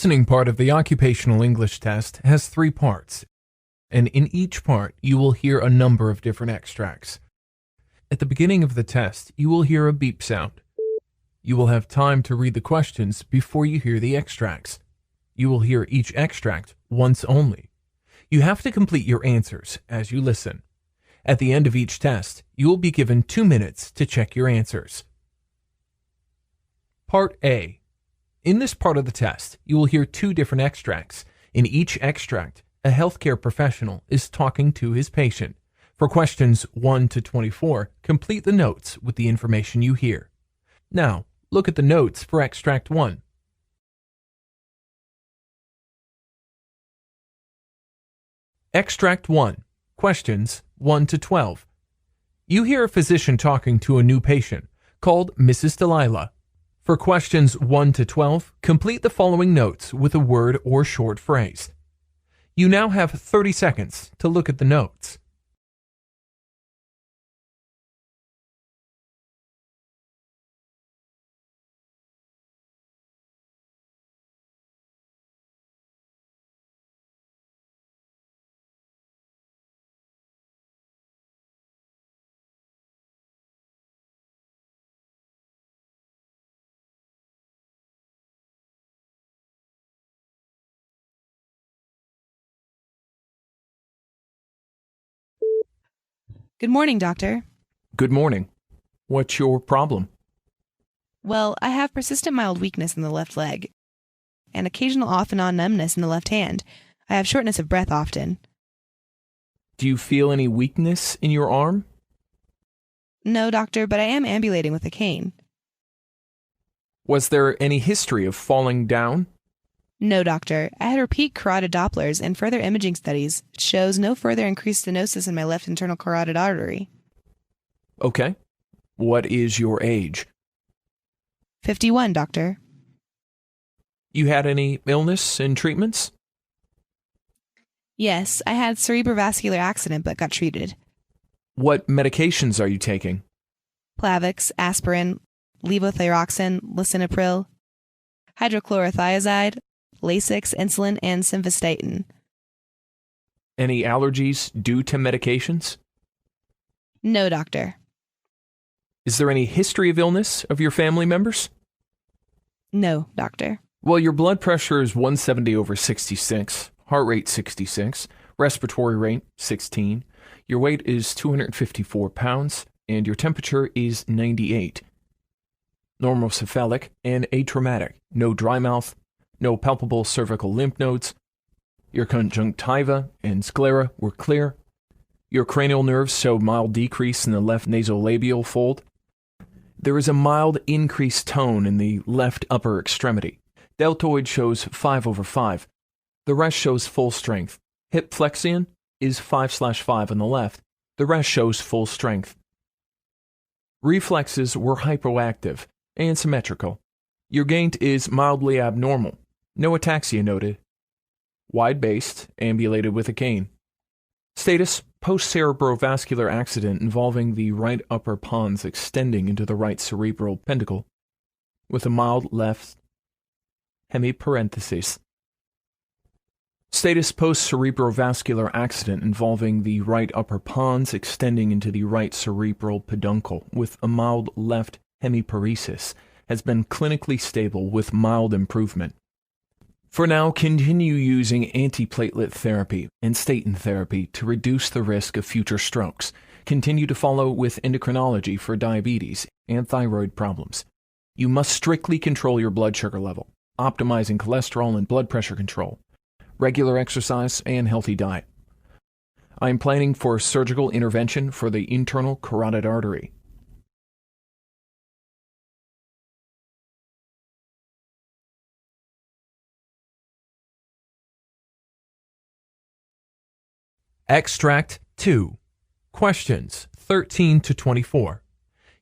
listening part of the occupational English test has 3 parts, and in each part you will hear a number of different extracts. At the beginning of the test, you will hear a beep sound. You will have time to read the questions before you hear the extracts. You will hear each extract once only. You have to complete your answers as you listen. At the end of each test, you will be given 2 minutes to check your answers. Part A. In this part of the test, you will hear 2 different extracts. In each extract, a healthcare professional is talking to his patient. For questions 1 to 24, complete the notes with the information you hear. Now, look at the notes for extract 1. Extract 1. Questions 1 to 12. You hear a physician talking to a new patient called Mrs. Delilah. For questions 1 to 12, complete the following notes with a word or short phrase. You now have 30 seconds to look at the notes. Good morning, doctor. Good morning. What's your problem? Well, I have persistent mild weakness in the left leg and occasional off and on numbness in the left hand. I have shortness of breath often. Do you feel any weakness in your arm? No, doctor, but I am ambulating with a cane. Was there any history of falling down? No, doctor. I had repeat carotid Dopplers and further imaging studies shows no further increased stenosis in my left internal carotid artery. Okay. What is your age? 51, doctor. You had any illness and treatments? Yes, I had cerebrovascular accident but got treated. What medications are you taking? Plavix, aspirin, levothyroxine, lisinopril, hydrochlorothiazide, Lasix, insulin, and simvastatin. Any allergies due to medications? No, doctor. Is there any history of illness of your family members? No, doctor. Well, your blood pressure is 170/66, heart rate 66, respiratory rate 16, your weight is 254 pounds, and your temperature is 98. Normal cephalic and atraumatic, no dry mouth, no palpable cervical lymph nodes. Your conjunctiva and sclera were clear. Your cranial nerves show mild decrease in the left nasolabial fold. There is a mild increased tone in the left upper extremity. Deltoid shows 5/5. The rest shows full strength. Hip flexion is 5/5 on the left. The rest shows full strength. Reflexes were hypoactive and symmetrical. Your gait is mildly abnormal. No ataxia noted. Wide-based, ambulated with a cane. Status, post-cerebrovascular accident involving the right upper pons extending into the right cerebral pedicle, with a mild left hemiparenthesis. Status, post-cerebrovascular accident involving the right upper pons extending into the right cerebral peduncle, with a mild left hemiparesis, has been clinically stable with mild improvement. For now, continue using antiplatelet therapy and statin therapy to reduce the risk of future strokes. Continue to follow with endocrinology for diabetes and thyroid problems. You must strictly control your blood sugar level, optimizing cholesterol and blood pressure control, regular exercise, and healthy diet. I am planning for surgical intervention for the internal carotid artery. Extract 2. Questions 13 to 24.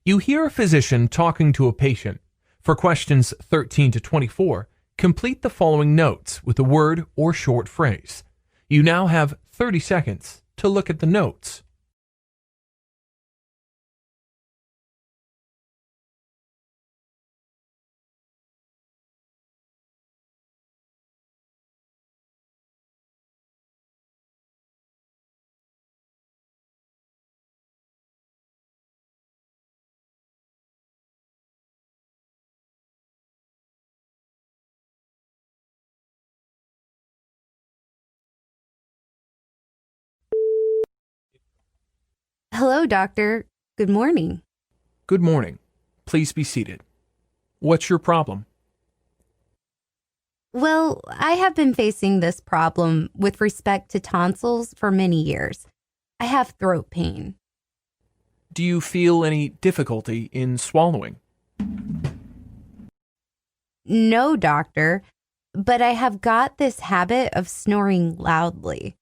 You hear a physician talking to a patient. For questions 13 to 24, complete the following notes with a word or short phrase. You now have 30 seconds to look at the notes. Hello, doctor. Good morning. Good morning. Please be seated. What's your problem? Well, I have been facing this problem with respect to tonsils for many years. I have throat pain. Do you feel any difficulty in swallowing? No, doctor, but I have got this habit of snoring loudly.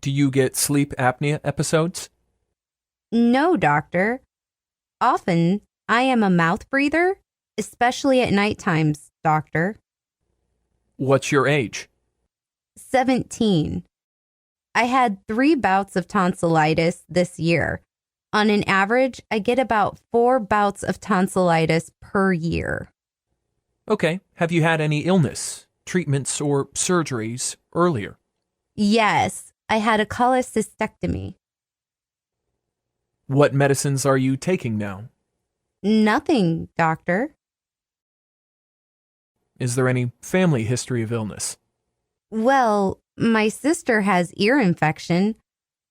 Do you get sleep apnea episodes? No, doctor. Often, I am a mouth breather, especially at night times, doctor. What's your age? 17. I had 3 bouts of tonsillitis this year. On an average, I get about 4 bouts of tonsillitis per year. Okay. Have you had any illness, treatments, or surgeries earlier? Yes, I had a cholecystectomy. What medicines are you taking now? Nothing, doctor. Is there any family history of illness? Well, my sister has ear infection.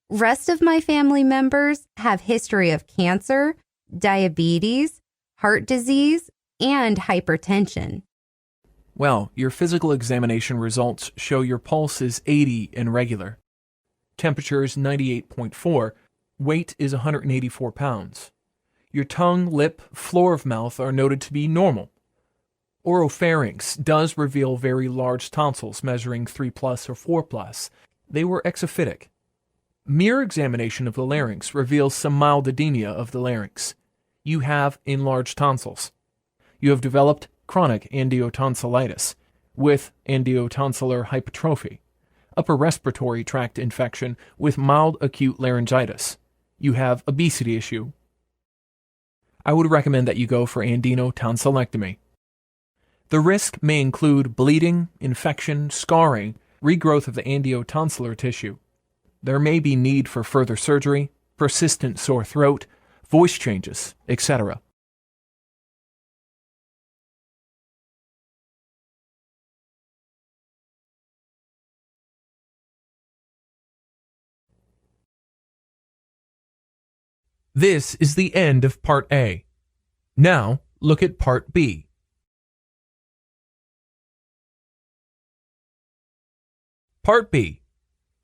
Rest of my family members have history of cancer, diabetes, heart disease, and hypertension. Well, your physical examination results show your pulse is 80 and regular. Temperature is 98.4. Weight is 184 pounds. Your tongue, lip, floor of mouth are noted to be normal. Oropharynx does reveal very large tonsils measuring 3 plus or 4 plus. They were exophytic. Mere examination of the larynx reveals some mild edema of the larynx. You have enlarged tonsils. You have developed chronic angiotonsillitis with angiotonsillar hypertrophy, upper respiratory tract infection with mild acute laryngitis. You have obesity issue. I would recommend that you go for angiotonsillectomy. The risk may include bleeding, infection, scarring, regrowth of the angiotonsillar tissue. There may be need for further surgery, persistent sore throat, voice changes, etc. This is the end of Part A. Now, look at Part B. Part B.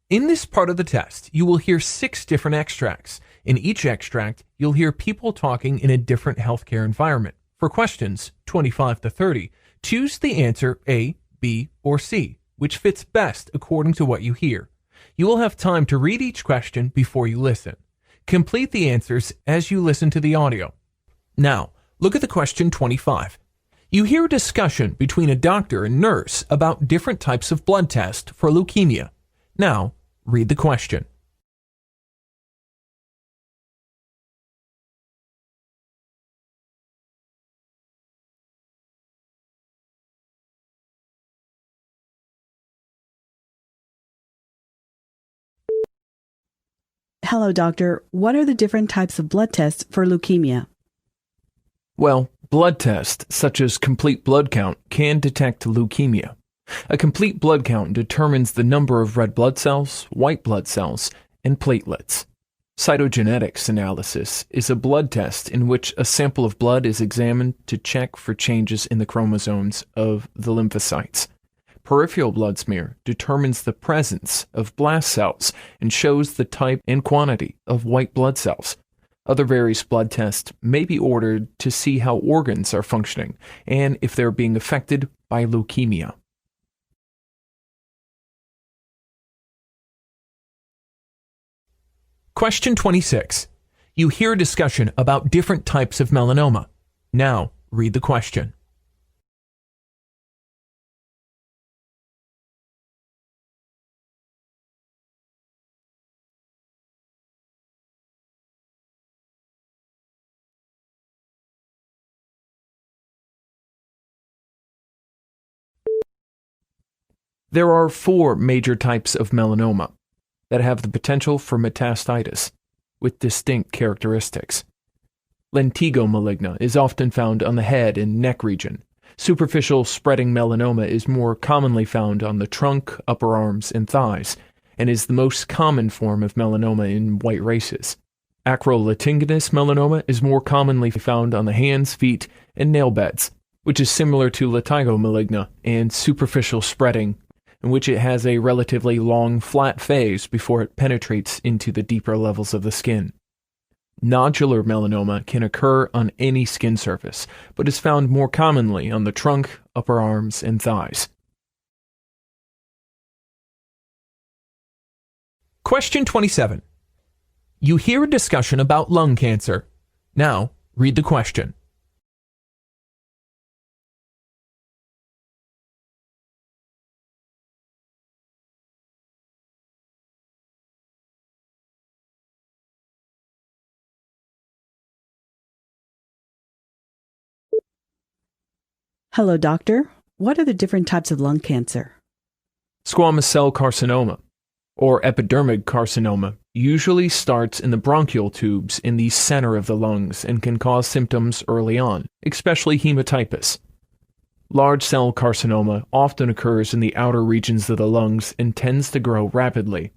In this part of the test, you will hear 6 different extracts. In each extract, you'll hear people talking in a different healthcare environment. For questions 25 to 30, choose the answer A, B, or C, which fits best according to what you hear. You will have time to read each question before you listen. Complete the answers as you listen to the audio. Now, look at the question 25. You hear a discussion between a doctor and nurse about different types of blood tests for leukemia. Now, read the question. Hello, doctor. What are the different types of blood tests for leukemia? Well, blood tests, such as complete blood count, can detect leukemia. A complete blood count determines the number of red blood cells, white blood cells, and platelets. Cytogenetics analysis is a blood test in which a sample of blood is examined to check for changes in the chromosomes of the lymphocytes. Peripheral blood smear determines the presence of blast cells and shows the type and quantity of white blood cells. Other various blood tests may be ordered to see how organs are functioning and if they're being affected by leukemia. Question 26. You hear a discussion about different types of melanoma. Now, read the question. There are 4 major types of melanoma that have the potential for metastitis, with distinct characteristics. Lentigo maligna is often found on the head and neck region. Superficial spreading melanoma is more commonly found on the trunk, upper arms, and thighs. and is the most common form of melanoma in white races. Acrolatiginous melanoma is more commonly found on the hands, feet, and nail beds, which is similar to litigo maligna and superficial spreading, in which it has a relatively long, flat phase before it penetrates into the deeper levels of the skin. Nodular melanoma can occur on any skin surface, but is found more commonly on the trunk, upper arms, and thighs. Question 27. You hear a discussion about lung cancer. Now, read the question. Hello, doctor. What are the different types of lung cancer? Squamous cell carcinoma, or epidermic carcinoma, usually starts in the bronchial tubes in the center of the lungs and can cause symptoms early on, especially hematypus. Large cell carcinoma often occurs in the outer regions of the lungs and tends to grow rapidly.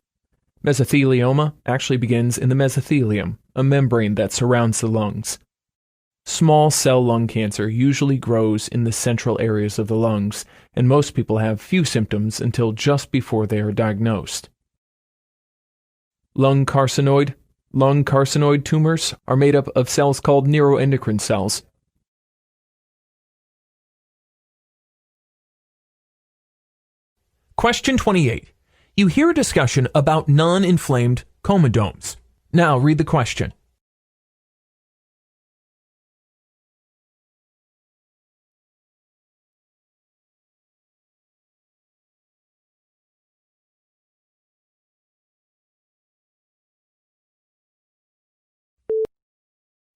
Mesothelioma actually begins in the mesothelium, a membrane that surrounds the lungs. Small cell lung cancer usually grows in the central areas of the lungs, and most people have few symptoms until just before they are diagnosed. Lung carcinoid tumors are made up of cells called neuroendocrine cells. Question 28. You hear a discussion about non-inflamed comedones. Now read the question.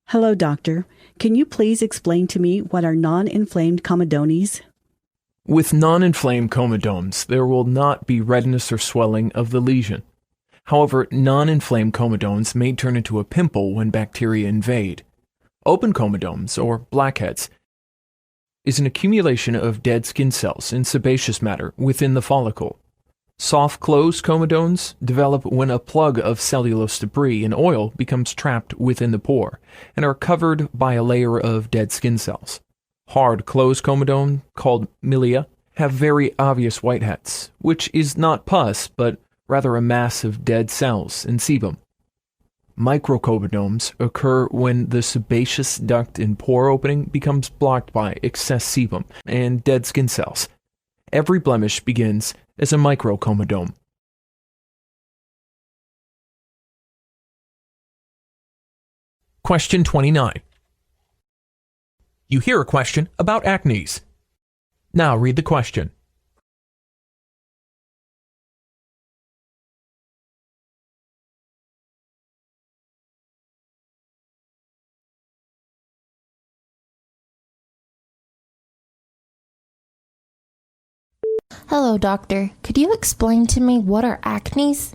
Hello, doctor. Can you please explain to me what are non-inflamed comedones? With non-inflamed comedones, there will not be redness or swelling of the lesion. However, non-inflamed comedones may turn into a pimple when bacteria invade. Open comedones, or blackheads, is an accumulation of dead skin cells and sebaceous matter within the follicle. Soft-closed comedones develop when a plug of cellulose debris and oil becomes trapped within the pore and are covered by a layer of dead skin cells. Hard-closed comedone, called milia, have very obvious whiteheads, which is not pus, but rather a mass of dead cells and sebum. Microcomedones occur when the sebaceous duct and pore opening becomes blocked by excess sebum and dead skin cells. Every blemish begins as a microcomedone. Question 29. You hear a question about acnes. Now read the question. Hello, doctor. Could you explain to me what are acnes?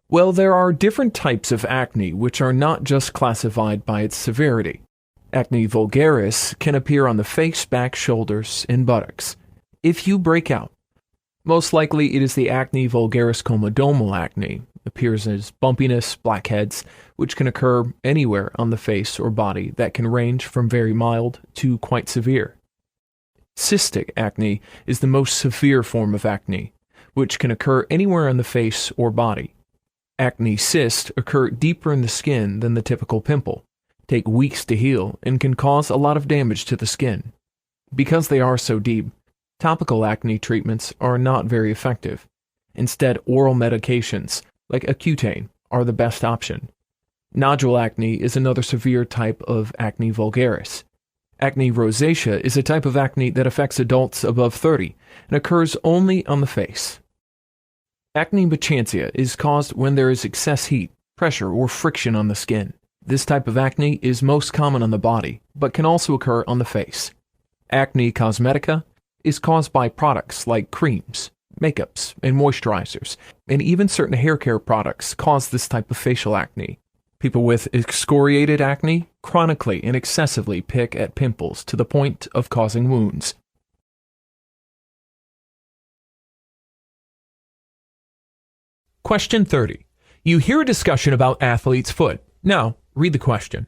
Well, there are different types of acne which are not just classified by its severity. Acne vulgaris can appear on the face, back, shoulders, and buttocks. If you break out, most likely it is the acne vulgaris comedomal acne. Appears as bumpiness, blackheads, which can occur anywhere on the face or body that can range from very mild to quite severe. Cystic acne is the most severe form of acne, which can occur anywhere on the face or body. Acne cysts occur deeper in the skin than the typical pimple, take weeks to heal, and can cause a lot of damage to the skin. Because they are so deep, topical acne treatments are not very effective. Instead, oral medications, like Accutane, are the best option. Nodule acne is another severe type of acne vulgaris. Acne rosacea is a type of acne that affects adults above 30 and occurs only on the face. Acne machantia is caused when there is excess heat, pressure, or friction on the skin. This type of acne is most common on the body, but can also occur on the face. Acne cosmetica is caused by products like creams, makeups, and moisturizers, and even certain hair care products cause this type of facial acne. People with excoriated acne chronically and excessively pick at pimples to the point of causing wounds. Question 30. You hear a discussion about athlete's foot. Now, read the question.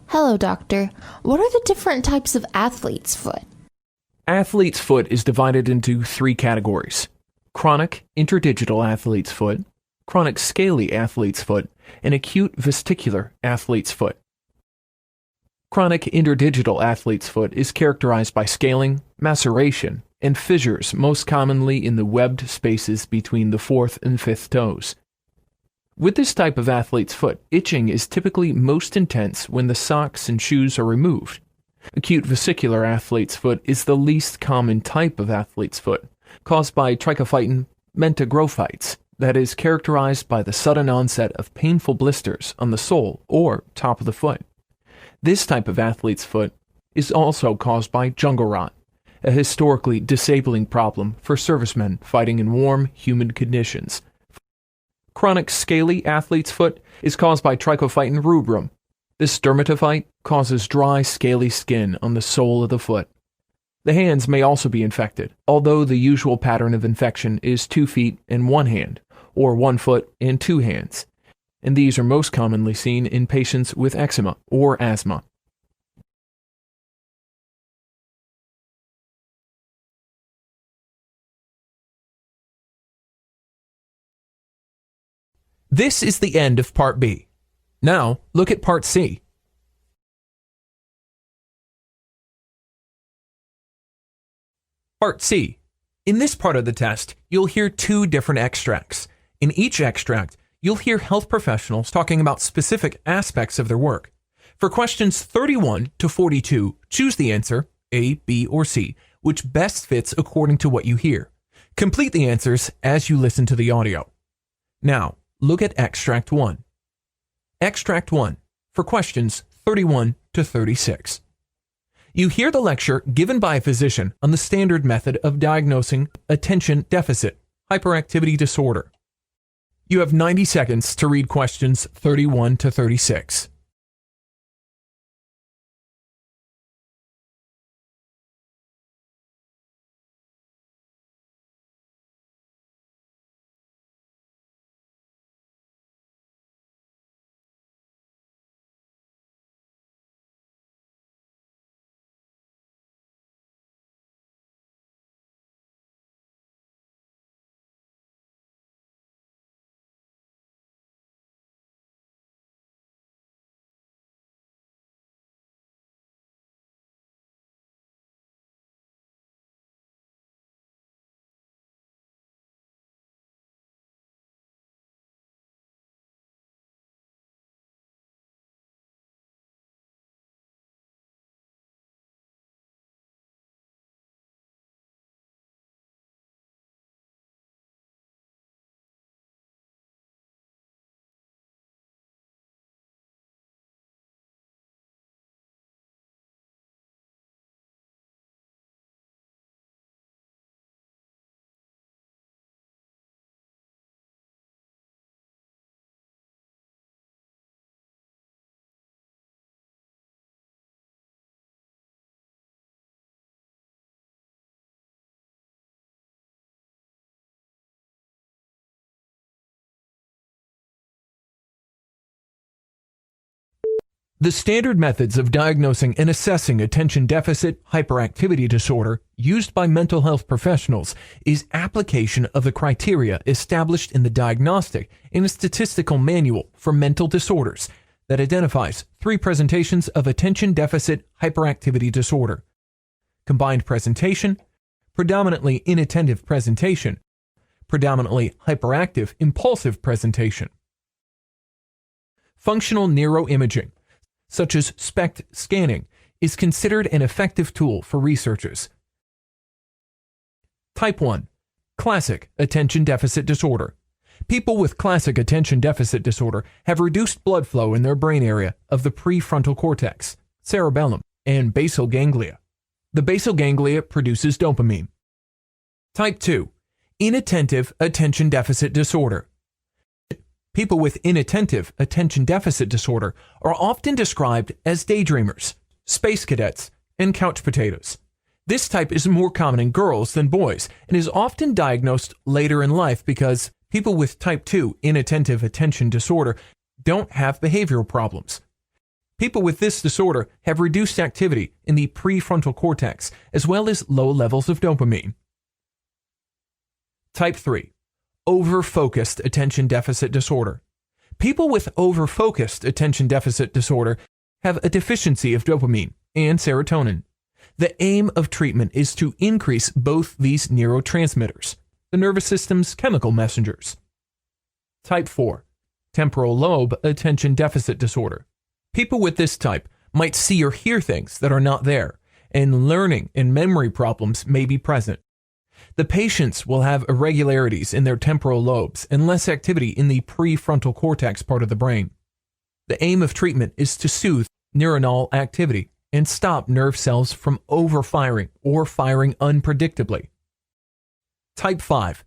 Hello, doctor. What are the different types of athlete's foot? Athlete's foot is divided into three categories: chronic interdigital athlete's foot, chronic scaly athlete's foot, and acute vestibular athlete's foot. Chronic interdigital athlete's foot is characterized by scaling, maceration, and fissures, most commonly in the webbed spaces between the fourth and fifth toes. With this type of athlete's foot, itching is typically most intense when the socks and shoes are removed. Acute vesicular athlete's foot is the least common type of athlete's foot, caused by trichophyton mentagrophytes, that is characterized by the sudden onset of painful blisters on the sole or top of the foot. This type of athlete's foot is also caused by jungle rot, a historically disabling problem for servicemen fighting in warm, humid conditions. Chronic scaly athlete's foot is caused by trichophyton rubrum. This dermatophyte causes dry, scaly skin on the sole of the foot. The hands may also be infected, although the usual pattern of infection is 2 feet and 1 hand, or 1 foot and 2 hands, and these are most commonly seen in patients with eczema or asthma. This is the end of Part B. Now, look at Part C. Part C. In this part of the test, you'll hear 2 different extracts. In each extract, you'll hear health professionals talking about specific aspects of their work. For questions 31 to 42, choose the answer, A, B, or C, which best fits according to what you hear. Complete the answers as you listen to the audio. Now, look at Extract 1. Extract 1, for questions 31 to 36. You hear the lecture given by a physician on the standard method of diagnosing attention deficit hyperactivity disorder. You have 90 seconds to read questions 31 to 36. The standard methods of diagnosing and assessing attention deficit hyperactivity disorder used by mental health professionals is application of the criteria established in the Diagnostic and Statistical Manual for Mental Disorders that identifies 3 presentations of attention deficit hyperactivity disorder: combined presentation, predominantly inattentive presentation, predominantly hyperactive impulsive presentation. Functional neuroimaging, such as SPECT scanning, is considered an effective tool for researchers. Type 1. Classic attention deficit disorder. People with classic attention deficit disorder have reduced blood flow in their brain area of the prefrontal cortex, cerebellum, and basal ganglia. The basal ganglia produces dopamine. Type 2. Inattentive attention deficit disorder. People with inattentive attention deficit disorder are often described as daydreamers, space cadets, and couch potatoes. This type is more common in girls than boys and is often diagnosed later in life because people with type 2 inattentive attention disorder don't have behavioral problems. People with this disorder have reduced activity in the prefrontal cortex as well as low levels of dopamine. Type 3. Over-focused attention deficit disorder. People with over-focused attention deficit disorder have a deficiency of dopamine and serotonin. The aim of treatment is to increase both these neurotransmitters, the nervous system's chemical messengers. Type 4. Temporal lobe attention deficit disorder. People with this type might see or hear things that are not there, and learning and memory problems may be present. The patients will have irregularities in their temporal lobes and less activity in the prefrontal cortex part of the brain. The aim of treatment is to soothe neuronal activity and stop nerve cells from overfiring or firing unpredictably. Type 5.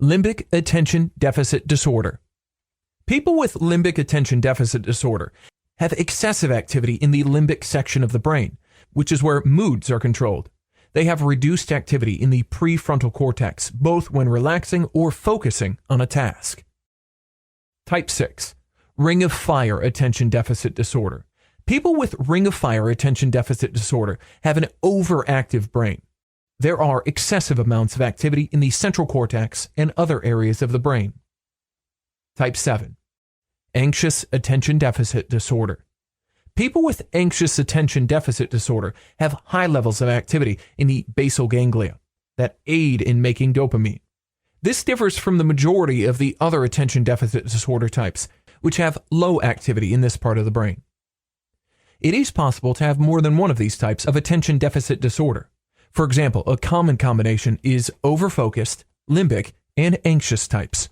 Limbic attention deficit disorder. People with limbic attention deficit disorder have excessive activity in the limbic section of the brain, which is where moods are controlled. They have reduced activity in the prefrontal cortex, both when relaxing or focusing on a task. Type 6. Ring of fire attention deficit disorder. People with ring of fire attention deficit disorder have an overactive brain. There are excessive amounts of activity in the central cortex and other areas of the brain. Type 7. Anxious attention deficit disorder. People with anxious attention deficit disorder have high levels of activity in the basal ganglia that aid in making dopamine. This differs from the majority of the other attention deficit disorder types, which have low activity in this part of the brain. It is possible to have more than one of these types of attention deficit disorder. For example, a common combination is overfocused, limbic, and anxious types.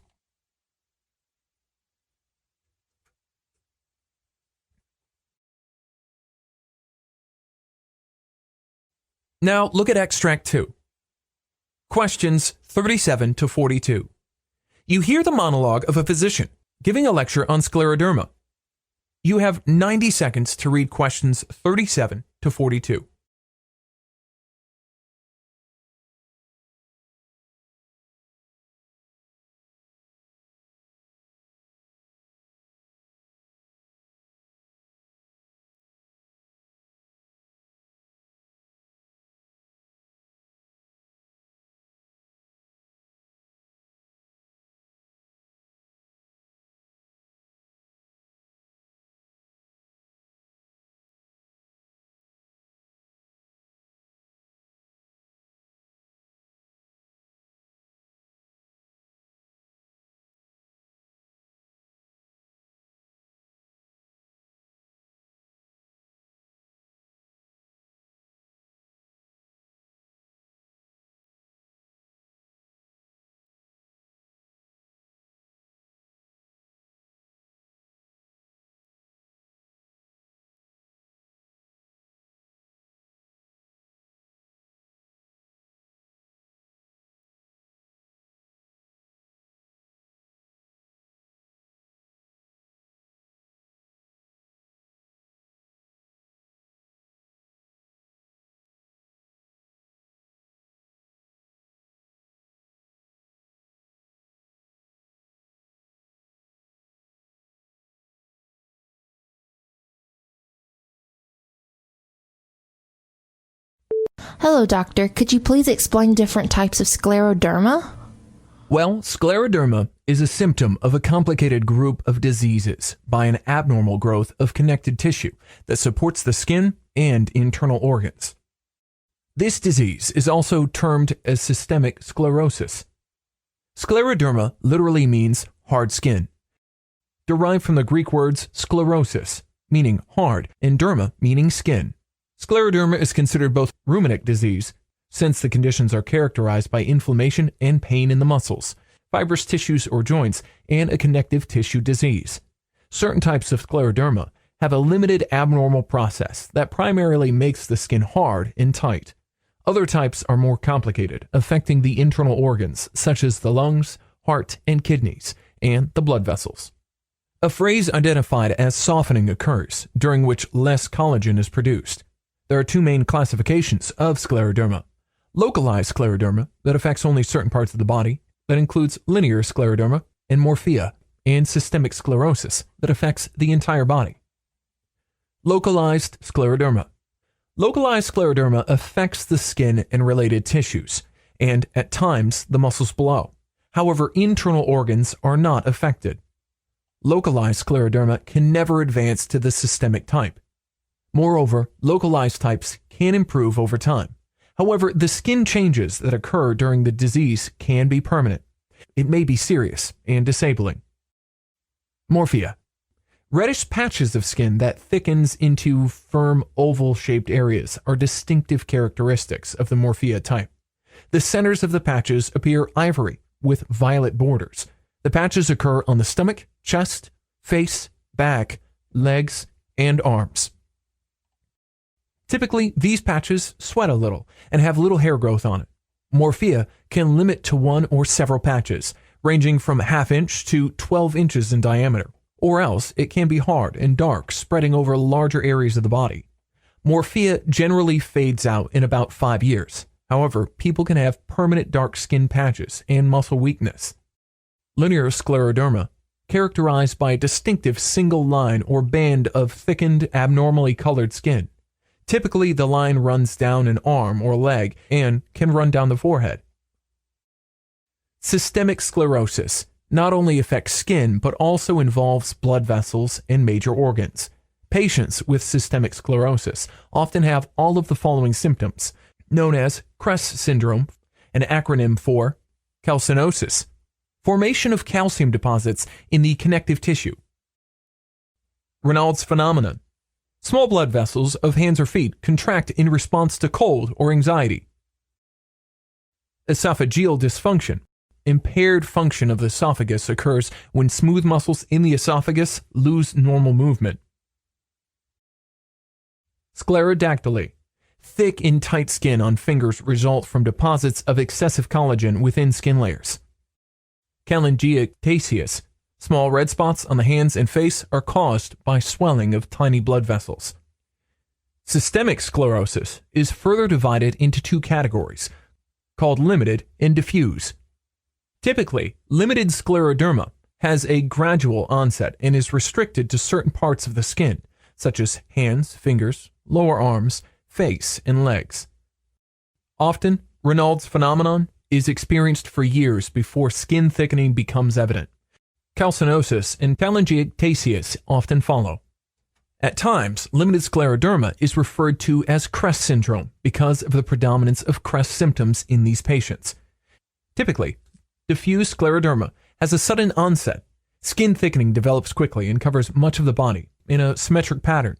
Now look at extract 2. Questions 37 to 42. You hear the monologue of a physician giving a lecture on scleroderma. You have 90 seconds to read questions 37 to 42. Hello, doctor. Could you please explain different types of scleroderma? Well, scleroderma is a symptom of a complicated group of diseases by an abnormal growth of connected tissue that supports the skin and internal organs. This disease is also termed as systemic sclerosis. Scleroderma literally means hard skin, derived from the Greek words sclerosis, meaning hard, and derma, meaning skin. Scleroderma is considered both rheumatic disease, since the conditions are characterized by inflammation and pain in the muscles, fibrous tissues or joints, and a connective tissue disease. Certain types of scleroderma have a limited abnormal process that primarily makes the skin hard and tight. Other types are more complicated, affecting the internal organs such as the lungs, heart, and kidneys, and the blood vessels. A phrase identified as softening occurs, during which less collagen is produced. There are two main classifications of scleroderma. Localized scleroderma, that affects only certain parts of the body, that includes linear scleroderma and morphea, and systemic sclerosis, that affects the entire body. Localized scleroderma. Localized scleroderma affects the skin and related tissues, and at times the muscles below. However, internal organs are not affected. Localized scleroderma can never advance to the systemic type. Moreover, localized types can improve over time. However, the skin changes that occur during the disease can be permanent. It may be serious and disabling. Morphea. Reddish patches of skin that thickens into firm oval-shaped areas are distinctive characteristics of the morphea type. The centers of the patches appear ivory with violet borders. The patches occur on the stomach, chest, face, back, legs, and arms. Typically, these patches sweat a little and have little hair growth on it. Morphea can limit to one or several patches, ranging from ½ inch to 12 inches in diameter, or else it can be hard and dark, spreading over larger areas of the body. Morphea generally fades out in about 5 years. However, people can have permanent dark skin patches and muscle weakness. Linear scleroderma, characterized by a distinctive single line or band of thickened, abnormally colored skin. Typically, the line runs down an arm or leg and can run down the forehead. Systemic sclerosis not only affects skin but also involves blood vessels and major organs. Patients with systemic sclerosis often have all of the following symptoms, known as Kress syndrome, an acronym for calcinosis, formation of calcium deposits in the connective tissue. Raynaud's phenomenon. Small blood vessels of hands or feet contract in response to cold or anxiety. Esophageal dysfunction. Impaired function of the esophagus occurs when smooth muscles in the esophagus lose normal movement. Sclerodactyly. Thick and tight skin on fingers result from deposits of excessive collagen within skin layers. Cholangiotaceous. Small red spots on the hands and face are caused by swelling of tiny blood vessels. Systemic sclerosis is further divided into two categories, called limited and diffuse. Typically, limited scleroderma has a gradual onset and is restricted to certain parts of the skin, such as hands, fingers, lower arms, face, and legs. Often, Raynaud's phenomenon is experienced for years before skin thickening becomes evident. Calcinosis and cholangiotaceous often follow. At times, limited scleroderma is referred to as Kress syndrome because of the predominance of Kress symptoms in these patients. Typically, diffuse scleroderma has a sudden onset. Skin thickening develops quickly and covers much of the body in a symmetric pattern.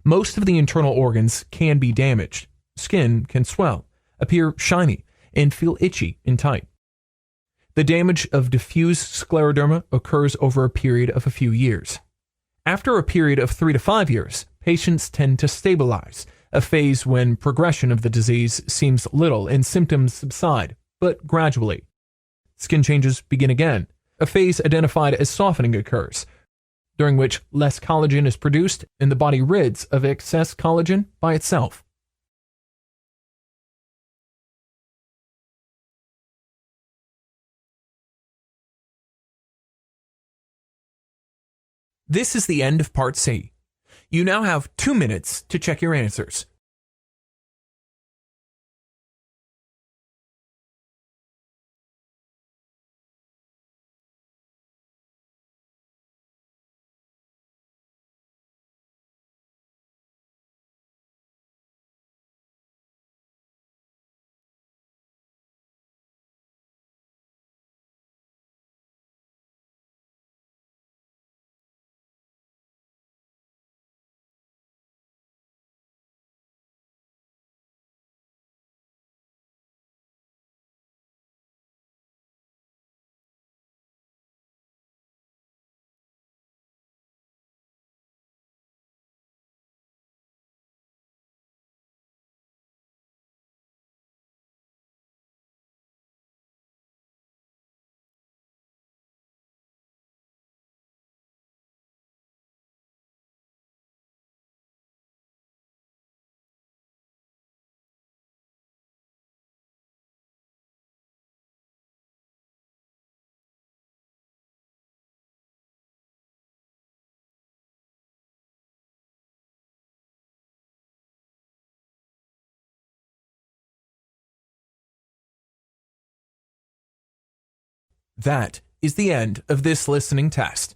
Most of the internal organs can be damaged. Skin can swell, appear shiny, and feel itchy and tight. The damage of diffuse scleroderma occurs over a period of a few years. After a period of 3 to 5 years, patients tend to stabilize, a phase when progression of the disease seems little and symptoms subside, but gradually. Skin changes begin again. A phase identified as softening occurs, during which less collagen is produced and the body rids of excess collagen by itself. This is the end of Part C. You now have 2 minutes to check your answers. That is the end of this listening test.